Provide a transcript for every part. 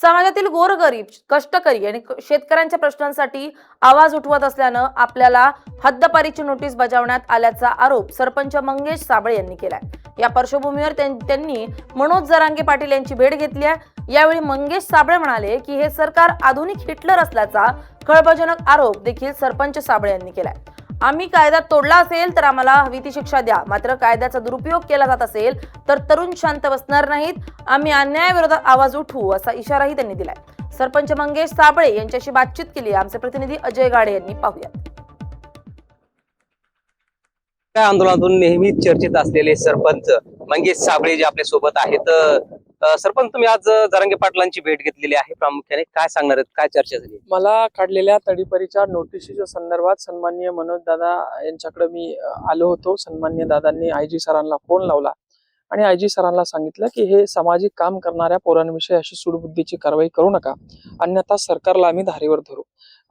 समाजातील गोरगरीब, कष्टकरी आणि शेतकऱ्यांच्या प्रश्नांसाठी आवाज उठवत असल्यानं आपल्याला हद्दपारीची नोटीस बजावण्यात आल्याचा आरोप सरपंच मंगेश साबळे यांनी केलाय। या पार्श्वभूमीवर त्यांनी मनोज जरांगे पाटील यांची भेट घेतली आहे। यावेळी मंगेश साबळे म्हणाले की हे सरकार आधुनिक हिटलर असल्याचा खळबळजनक आरोप देखील सरपंच साबळे यांनी केलाय। आम्ही कायदा तोडला असेल तर आम्हाला हवी ती शिक्षा द्या, मात्र कायद्याचा दुरुपयोग केला जात असेल तर तरुण शांत बसणार नाहीत। आम्ही अन्यायाविरोधात आवाज उठवू असा इशाराही त्यांनी दिलाय। सरपंच मंगेश साबळे यांच्याशी बातचीत केली आमचे प्रतिनिधी अजय गाडे यांनी। पाहूया। त्या आंदोलनातून नेहमीच चर्चेत असलेले सरपंच मंगेश साबळे जे आपल्या सोबत आहेत। सरपंच, तुम्ही आज जरांगे पाटलांची भेट घेतलेली आहे, प्रामुख्याने काय सांगणार आहेत, काय चर्चा झाली? मला काढलेल्या तडीपारीच्या नोटिशीच्या संदर्भात सन्माननीय मनोज दादा यांच्याकडे मी आलो होतो। सन्माननीय दादांनी आयजी सरांना फोन लावला आणि आयजी सरांना सांगितलं की हे सामाजिक काम करणाऱ्या पोरांविषयी अशी सूडबुद्धीची कारवाई करू नका, अन्यथा सरकारला आम्ही धारेवर धरू।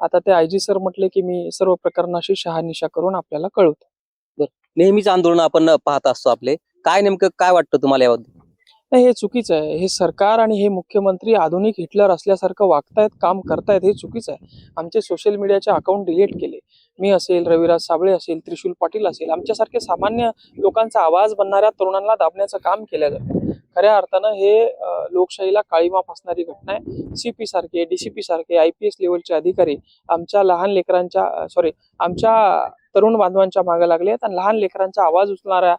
आता ते आयजी सर म्हटले की मी सर्व प्रकरणाशी शहानिशा करून आपल्याला कळवतो। नेहमीच आंदोलन आपण पाहत असतो आपले, काय नेमकं काय वाटतं तुम्हाला याबद्दल? नाही, हे चुकीचं आहे। हे सरकार आणि हे मुख्यमंत्री आधुनिक हिटलर असल्यासारखं वागतायत, काम करतायत, हे चुकीचं आहे। आमचे सोशल मीडियाचे अकाउंट डिलीट केले, मी असेल, रविराज साबळे असेल, त्रिशूल पाटील असेल, आमच्यासारखे सामान्य लोकांचा आवाज बनणाऱ्या तरुणांना दाबण्याचं काम केलं जातं। खऱ्या अर्थानं हे लोकशाहीला काळीमा फासणारी घटना आहे। सीपी सारखे, डीसीपी सारखे IPS लेवलचे अधिकारी आमच्या लहान लेकरांच्या आमच्या तरुण बांधवांच्या मागे लागलेत आणि लहान लेकरांचा आवाज उचलणाऱ्या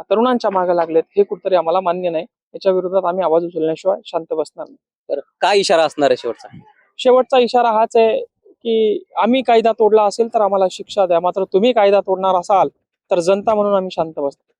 तरुणांच्या मागे लागलेत, हे कुठेतरी आम्हाला मान्य नाही। याच्या विरोधात आम्ही आवाज उचलण्याशिवाय शांत बसणार नाही। तर काय इशारा असणार आहे शेवटचा? शेवटचा इशारा हाच आहे की आम्ही कायदा तोडला असेल तर आम्हाला शिक्षा द्या, मात्र तुम्ही कायदा तोडणार असाल तर जनता म्हणून आम्ही शांत बसतो।